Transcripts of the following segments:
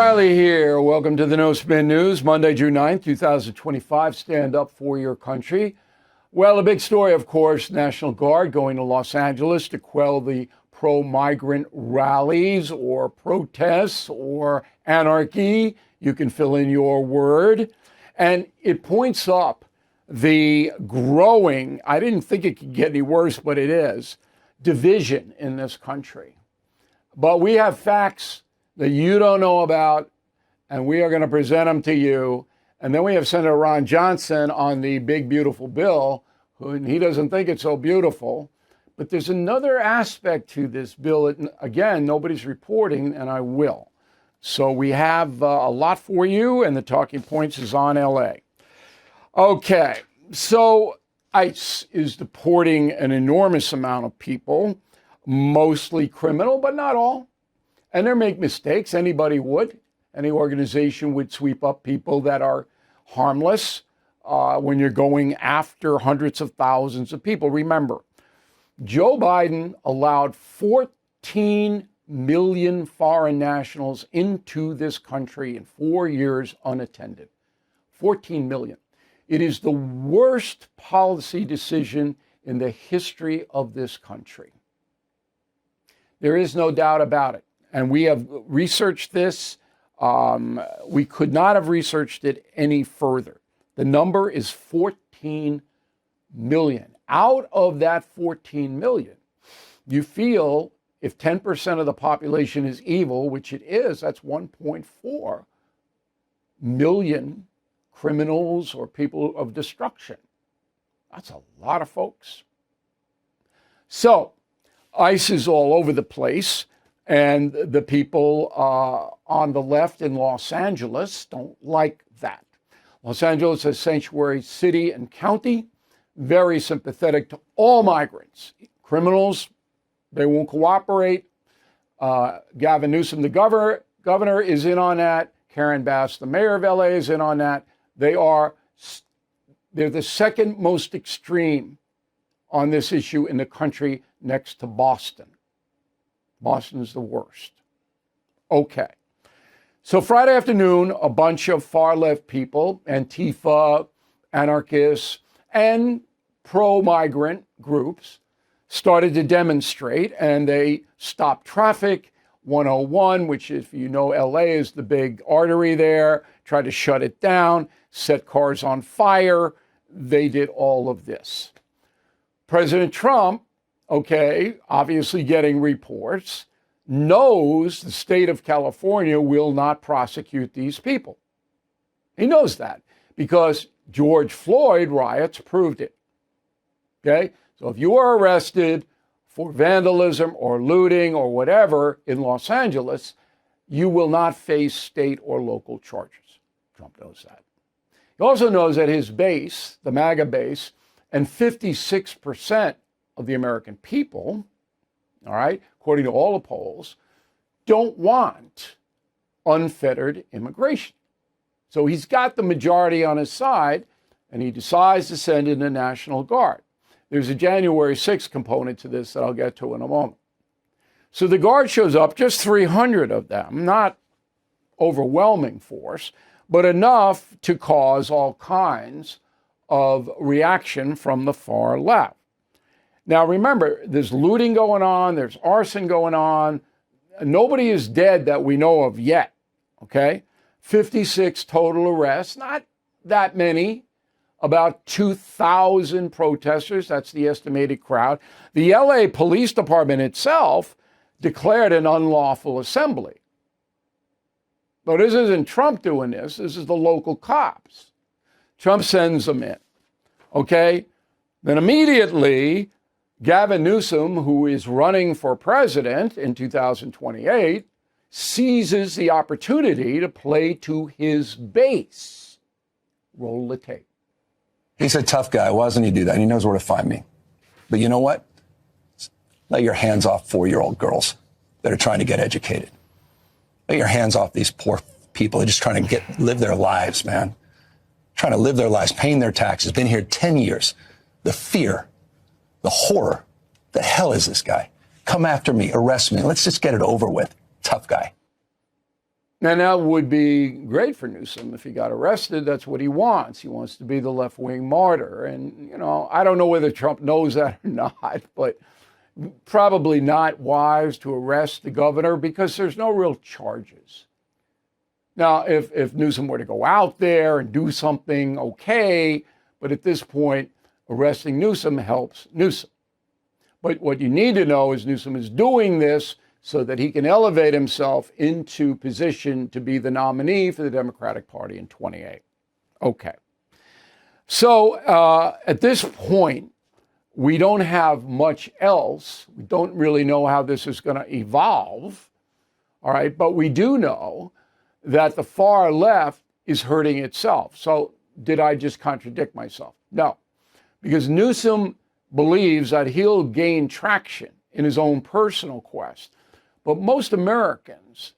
Reilly here. Welcome to the No Spin News, Monday, June 9th, 2025. Stand up for your country. Well, a big story, of course, National Guard going to Los Angeles to quell the pro-migrant rallies or protests or anarchy. You can fill in your word. And it points up the growing, I didn't think it could get any worse, but it is, division in this country. But we have facts that you don't know about, and we are going to present them to you. And then we have Senator Ron Johnson on the big, beautiful bill, and he doesn't think it's so beautiful. But there's another aspect to this bill that, again, nobody's reporting, and I will. So we have a lot for you, and the Talking Points is on LA. Okay, so ICE is deporting an enormous amount of people, mostly criminal, but not all. And they make mistakes. Anybody would. Any organization would sweep up people that are harmless when you're going after hundreds of thousands of people. Remember, Joe Biden allowed 14 million foreign nationals into this country in 4 years unattended. 14 million. It is the worst policy decision in the history of this country. There is no doubt about it. And we have researched this. We could not have researched it any further. The number is 14 million. Out of that 14 million, you feel if 10% of the population is evil, which it is, that's 1.4 million criminals or people of destruction. That's a lot of folks. So ICE is all over the place. And the people on the left in Los Angeles don't like that. Los Angeles is a sanctuary city and county, very sympathetic to all migrants. Criminals, they won't cooperate. Gavin Newsome, the governor, is in on that. Karen Bass, the mayor of LA, is in on that. They're the second most extreme on this issue in the country next to Boston. Boston is the worst. Okay. So Friday afternoon, a bunch of far-left people, Antifa, anarchists, and pro-migrant groups started to demonstrate, and they stopped traffic. 101, which, if you know LA, is the big artery there, tried to shut it down, set cars on fire. They did all of this. President Trump, okay, obviously getting reports, knows the state of California will not prosecute these people. He knows that because George Floyd riots proved it. Okay, so if you are arrested for vandalism or looting or whatever in Los Angeles, you will not face state or local charges. Trump knows that. He also knows that his base, the MAGA base, and 56% of the American people, all right, according to all the polls, don't want unfettered immigration. So he's got the majority on his side, and he decides to send in the National Guard. There's a January 6th component to this that I'll get to in a moment. So the Guard shows up, just 300 of them, not overwhelming force, but enough to cause all kinds of reaction from the far left. Now, remember, there's looting going on, there's arson going on. Nobody is dead that we know of yet, okay? 56 total arrests, not that many, about 2,000 protesters, that's the estimated crowd. The LA Police Department itself declared an unlawful assembly. But this isn't Trump doing this, this is the local cops. Trump sends them in, okay? Then immediately, Gavin Newsome, who is running for president in 2028, seizes the opportunity to play to his base. Roll the tape. He's a tough guy. Why doesn't he do that? He knows where to find me. But you know what? Let your hands off 4-year-old girls that are trying to get educated. Let your hands off these poor people. They're just trying to live their lives, man. Trying to live their lives, paying their taxes. Been here 10 years. The fear. The horror. The hell is this guy? Come after me, arrest me. Let's just get it over with. Tough guy. And that would be great for Newsom if he got arrested. That's what he wants. He wants to be the left-wing martyr. And, I don't know whether Trump knows that or not, but probably not wise to arrest the governor because there's no real charges. Now, if Newsom were to go out there and do something, okay, but at this point, arresting Newsom helps Newsom. But what you need to know is Newsom is doing this so that he can elevate himself into position to be the nominee for the Democratic Party in 28. Okay. So at this point, we don't have much else. We don't really know how this is going to evolve. All right. But we do know that the far left is hurting itself. So did I just contradict myself? No, because Newsom believes that he'll gain traction in his own personal quest. But most Americans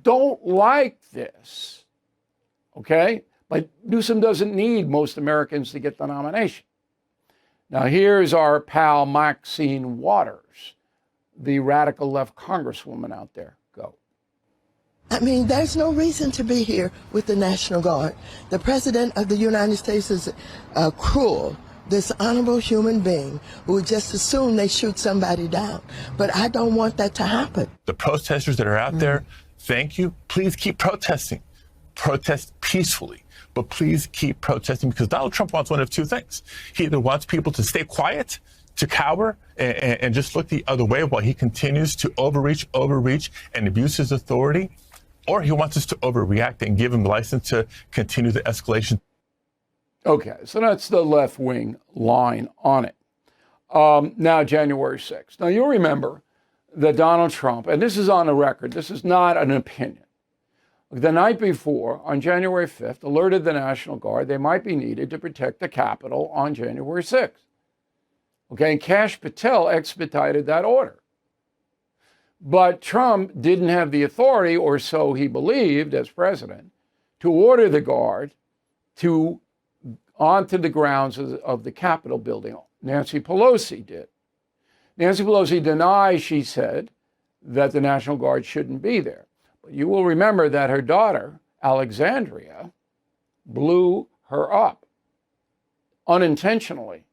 don't like this, okay? But Newsom doesn't need most Americans to get the nomination. Now, here's our pal Maxine Waters, the radical left congresswoman out there. Go. I mean, there's no reason to be here with the National Guard. The President of the United States is cruel, dishonorable human being who would just assume they shoot somebody down. But I don't want that to happen. The protesters that are out there, thank you. Please keep protesting. Protest peacefully, but please keep protesting because Donald Trump wants one of two things. He either wants people to stay quiet, to cower, and just look the other way while he continues to overreach, and abuse his authority, or he wants us to overreact and give him the license to continue the escalation. Okay, so that's the left-wing line on it. Now, January 6th. Now, you'll remember that Donald Trump, and this is on the record, this is not an opinion, the night before, on January 5th, alerted the National Guard they might be needed to protect the Capitol on January 6th. Okay, and Kash Patel expedited that order. But Trump didn't have the authority, or so he believed as president, to order the Guard to onto the grounds of the Capitol building. Nancy Pelosi did. Nancy Pelosi denies, she said, that the National Guard shouldn't be there. But you will remember that her daughter, Alexandria, blew her up unintentionally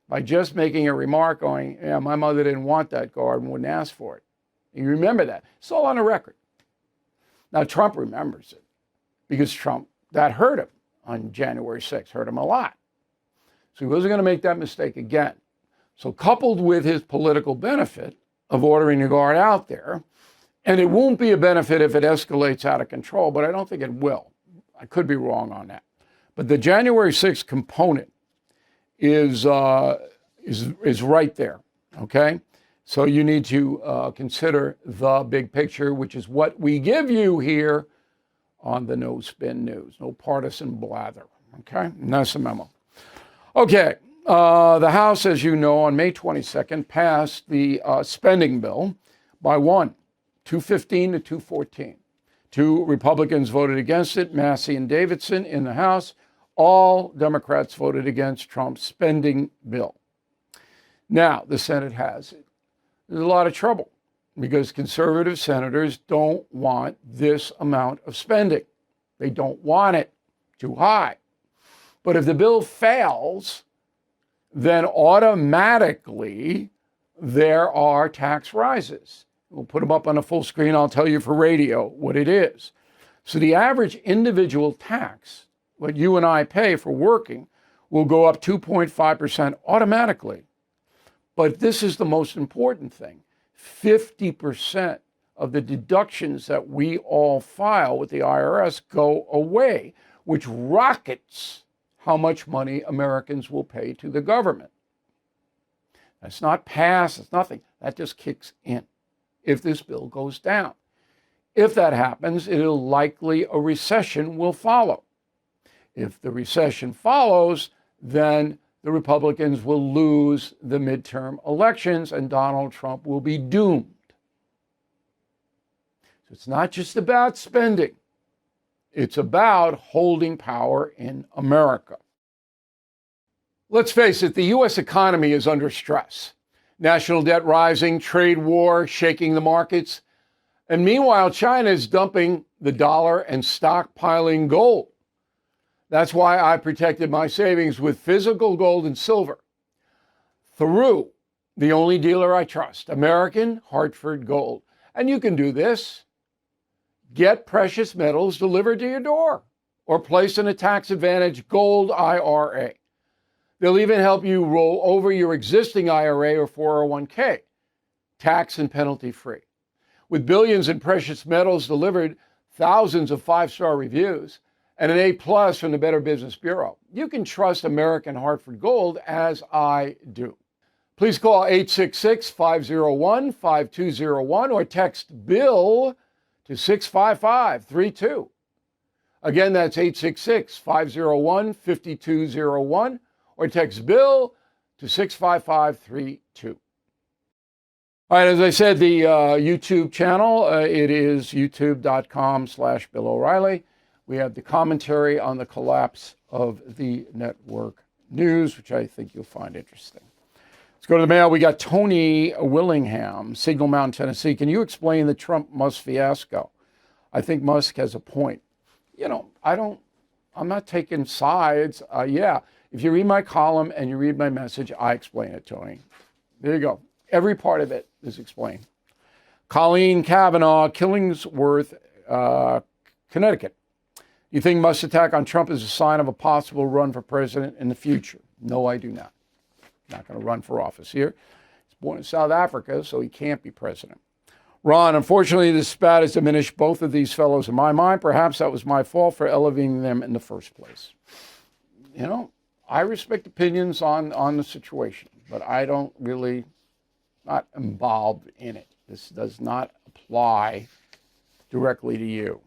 by just making a remark going, yeah, my mother didn't want that Guard and wouldn't ask for it. You remember that. It's all on the record. Now, Trump remembers it because that hurt him on January 6th, hurt him a lot. So he wasn't going to make that mistake again. So coupled with his political benefit of ordering the Guard out there, and it won't be a benefit if it escalates out of control, but I don't think it will. I could be wrong on that. But the January 6th component is right there, okay? So you need to consider the big picture, which is what we give you here on the No Spin News. No partisan blather, okay? And that's the memo. Okay, the House, as you know, on May 22nd, passed the spending bill by 215 to 214. Two Republicans voted against it, Massey and Davidson in the House. All Democrats voted against Trump's spending bill. Now, the Senate has it. There's a lot of trouble because conservative senators don't want this amount of spending. They don't want it too high. But if the bill fails, then automatically there are tax rises. We'll put them up on a full screen. I'll tell you for radio what it is. So the average individual tax, what you and I pay for working, will go up 2.5% automatically. But this is the most important thing. 50% of the deductions that we all file with the IRS go away, which rockets how much money Americans will pay to the government. That's not passed, it's nothing. That just kicks in if this bill goes down. If that happens, it'll likely a recession will follow. If the recession follows, then the Republicans will lose the midterm elections and Donald Trump will be doomed. So it's not just about spending. It's about holding power in America. Let's face it, the U.S. economy is under stress. National debt rising, trade war shaking the markets. And meanwhile, China is dumping the dollar and stockpiling gold. That's why I protected my savings with physical gold and silver through the only dealer I trust, American Hartford Gold. And you can do this. Get precious metals delivered to your door or place in a tax-advantaged gold IRA. They'll even help you roll over your existing IRA or 401k, tax and penalty free. With billions in precious metals delivered, thousands of five-star reviews, and an A+ from the Better Business Bureau, you can trust American Hartford Gold as I do. Please call 866-501-5201 or text BILL to 65532. Again, that's 866-501-5201 or text BILL to 65532. All right, as I said, the YouTube channel, it is youtube.com/Bill O'Reilly. We have the commentary on the collapse of the network news, which I think you'll find interesting. Let's go to the mail. We got Tony Willingham, Signal Mountain, Tennessee. Can you explain the Trump-Musk fiasco? I think Musk has a point. You know, I'm not taking sides. Yeah, if you read my column and you read my message, I explain it, Tony. There you go. Every part of it is explained. Colleen Kavanaugh, Killingsworth, Connecticut. You think Musk's attack on Trump is a sign of a possible run for president in the future? No, I do not. Not going to run for office here. He's born in South Africa, so he can't be president. Ron, unfortunately, this spat has diminished both of these fellows in my mind. Perhaps that was my fault for elevating them in the first place. You know, I respect opinions on the situation, but I don't really, not involved in it. This does not apply directly to you.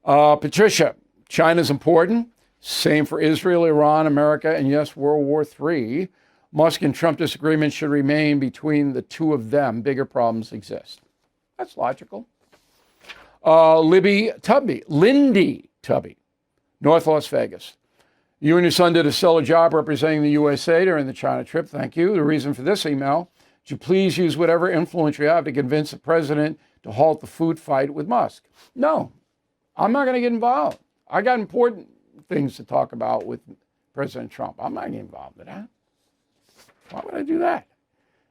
Patricia, China's important. Same for Israel, Iran, America, and yes, World War III. Musk and Trump disagreement should remain between the two of them. Bigger problems exist. That's logical. Lindy Tubby, North Las Vegas. You and your son did a stellar job representing the USA during the China trip. Thank you. The reason for this email, would you please use whatever influence you have to convince the president to halt the food fight with Musk? No, I'm not going to get involved. I got important things to talk about with President Trump. I'm not getting involved in that. Why would I do that?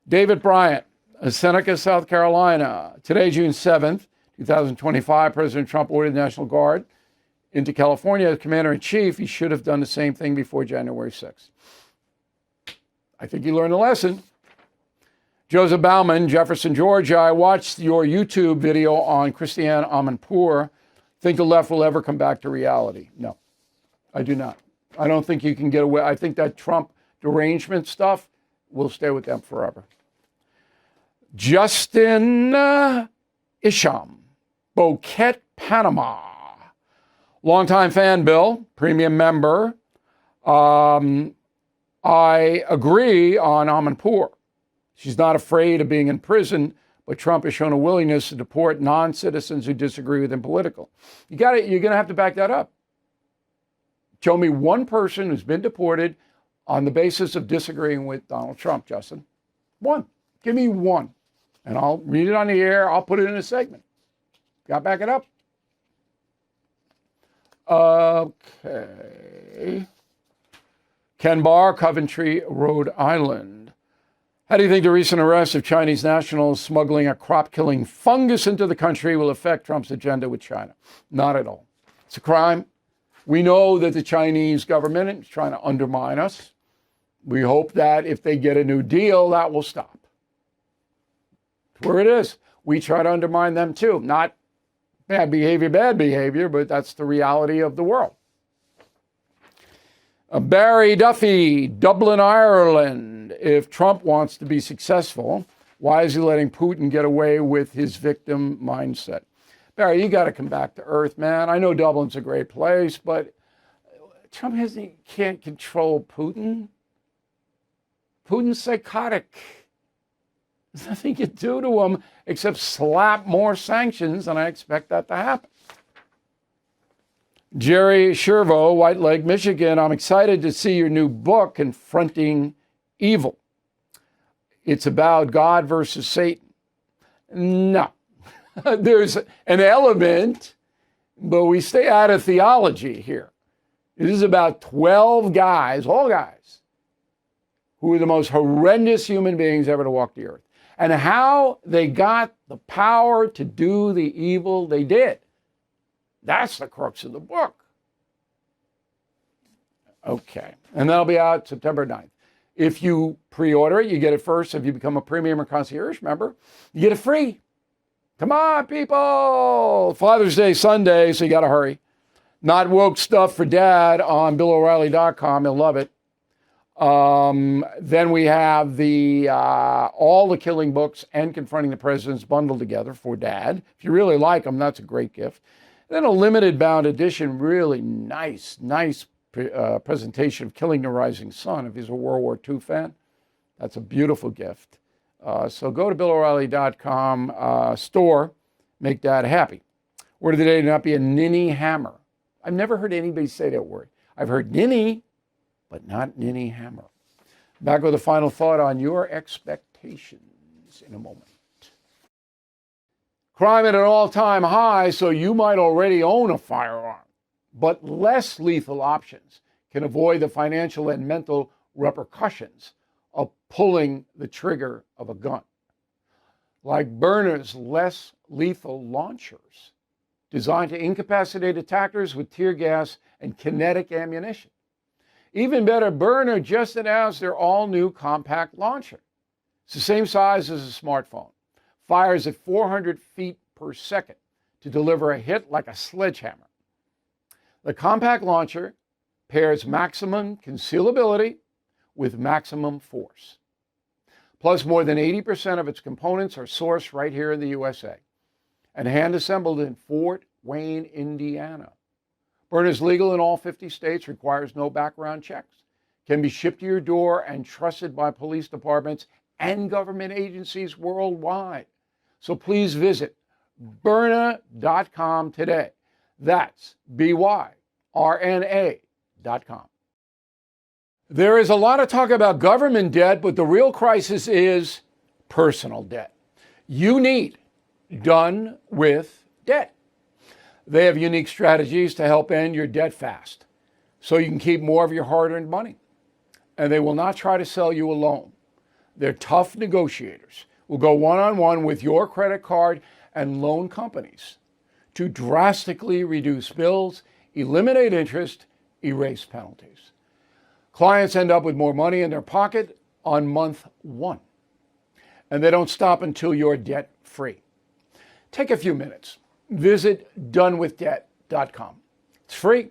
David Bryant, Seneca, South Carolina. Today, June 7th, 2025, President Trump ordered the National Guard into California as commander-in-chief. He should have done the same thing before January 6th. I think he learned a lesson. Joseph Bauman, Jefferson, Georgia. I watched your YouTube video on Christiane Amanpour. Think the left will ever come back to reality? No, I do not. I don't think you can get away. I think that Trump derangement stuff will stay with them forever. Justin Isham, Boquete, Panama. Longtime fan, Bill, premium member. I agree on Amanpour. She's not afraid of being in prison, but Trump has shown a willingness to deport non-citizens who disagree with him politically. You're going to have to back that up. Show me one person who's been deported on the basis of disagreeing with Donald Trump, Justin. One. Give me one. And I'll read it on the air. I'll put it in a segment. Got to back it up? Okay. Ken Barr, Coventry, Rhode Island. How do you think the recent arrest of Chinese nationals smuggling a crop-killing fungus into the country will affect Trump's agenda with China? Not at all. It's a crime. We know that the Chinese government is trying to undermine us. We hope that if they get a new deal, that will stop. That's where it is. We try to undermine them too. Not bad behavior, but that's the reality of the world. Barry Duffy, Dublin, Ireland. If Trump wants to be successful, why is he letting Putin get away with his victim mindset? Barry, you got to come back to earth, man. I know Dublin's a great place, but Trump can't control Putin. Putin's psychotic. There's nothing you can do to him except slap more sanctions, and I expect that to happen. Jerry Shervo, White Lake, Michigan. I'm excited to see your new book, Confronting Evil. It's about God versus Satan. No. There's an element, but we stay out of theology here. This is about 12 guys, all guys, who were the most horrendous human beings ever to walk the earth, and how they got the power to do the evil they did. That's the crux of the book. Okay, and that'll be out September 9th. If you pre-order it, you get it first. If you become a premium or concierge member, you get it free. Come on, people! Father's Day Sunday, so you got to hurry. Not woke stuff for dad on BillO'Reilly.com. You'll love it. Then we have the all the killing books and confronting the presidents bundled together for dad. If you really like them, that's a great gift. Then a limited bound edition, really nice presentation of Killing the Rising Sun. If he's a World War II fan, that's a beautiful gift. So go to BillO'Reilly.com store, make dad happy. Word of the day, not be a ninny hammer. I've never heard anybody say that word. I've heard ninny, but not ninny hammer. Back with a final thought on your expectations in a moment. Crime at an all-time high, so you might already own a firearm. But less lethal options can avoid the financial and mental repercussions of pulling the trigger of a gun. Like Burna's less lethal launchers, designed to incapacitate attackers with tear gas and kinetic ammunition. Even better, Burna just announced their all-new compact launcher. It's the same size as a smartphone, fires at 400 feet per second to deliver a hit like a sledgehammer. The compact launcher pairs maximum concealability with maximum force. Plus, more than 80% of its components are sourced right here in the USA and hand-assembled in Fort Wayne, Indiana. Burna is legal in all 50 states, requires no background checks, can be shipped to your door and trusted by police departments and government agencies worldwide. So please visit Burna.com today. That's BYRNA.com. There is a lot of talk about government debt, but the real crisis is personal debt. You need Done with Debt. They have unique strategies to help end your debt fast, so you can keep more of your hard-earned money. And they will not try to sell you a loan. They're tough negotiators, will go one-on-one with your credit card and loan companies to drastically reduce bills, eliminate interest, erase penalties. Clients end up with more money in their pocket on month one, and they don't stop until you're debt-free. Take a few minutes. Visit donewithdebt.com. It's free,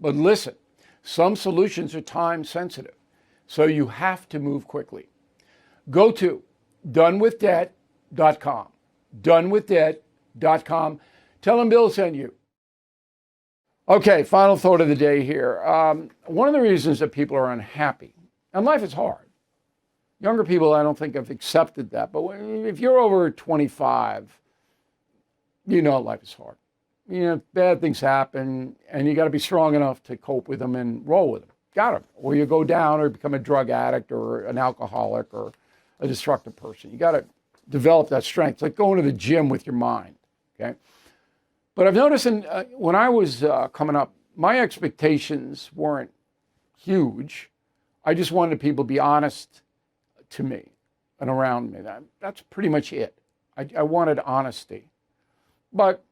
but listen, some solutions are time sensitive, so you have to move quickly. Go to donewithdebt.com. Donewithdebt.com. Tell them Bill sent you. Okay, final thought of the day here. One of the reasons that people are unhappy, and life is hard. Younger people, I don't think, have accepted that. But if you're over 25, you know life is hard. You know, bad things happen, and you got to be strong enough to cope with them and roll with them. Got to. Or you go down or become a drug addict or an alcoholic or a destructive person. You got to develop that strength. It's like going to the gym with your mind, okay? But I've noticed when I was coming up, my expectations weren't huge. I just wanted people to be honest to me and around me. That's pretty much it. I wanted honesty. But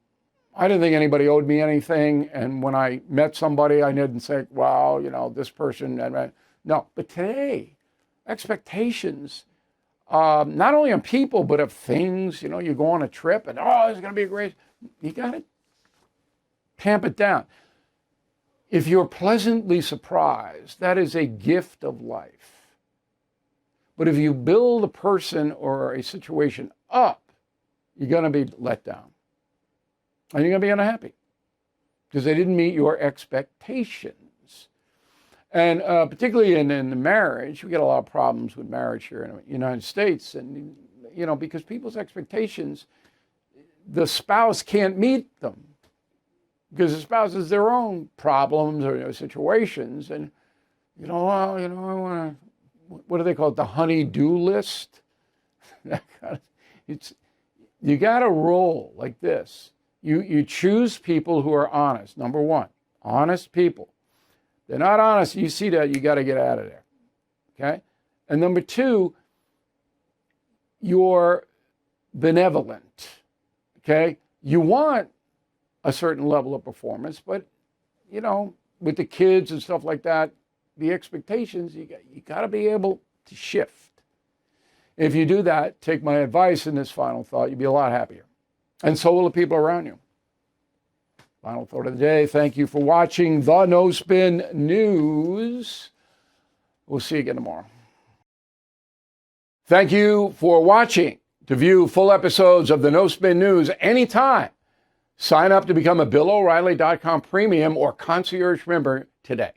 I didn't think anybody owed me anything. And when I met somebody, I didn't say, wow, you know, this person. No, but today, expectations, not only on people, but of things. You know, you go on a trip and, oh, it's going to be a great, you got to tamp it down. If you're pleasantly surprised, that is a gift of life. But if you build a person or a situation up, you're going to be let down. And you're going to be unhappy because they didn't meet your expectations. And particularly in the marriage, we get a lot of problems with marriage here in the United States. And, you know, because people's expectations, the spouse can't meet them because the spouse has their own problems or situations. And, you know, well, you know, I want to, what do they call it? The honey-do list? You got to roll like this. You choose people who are honest. Number one, honest people. They're not honest. You see that, you got to get out of there. Okay? And number two, you're benevolent. Okay? You want a certain level of performance, but, you know, with the kids and stuff like that, the expectations, you got to be able to shift. If you do that, take my advice in this final thought, you'll be a lot happier. And so will the people around you. Final thought of the day. Thank you for watching the No Spin News. We'll see you again tomorrow. Thank you for watching. To view full episodes of the No Spin News anytime, sign up to become a BillO'Reilly.com premium or concierge member today.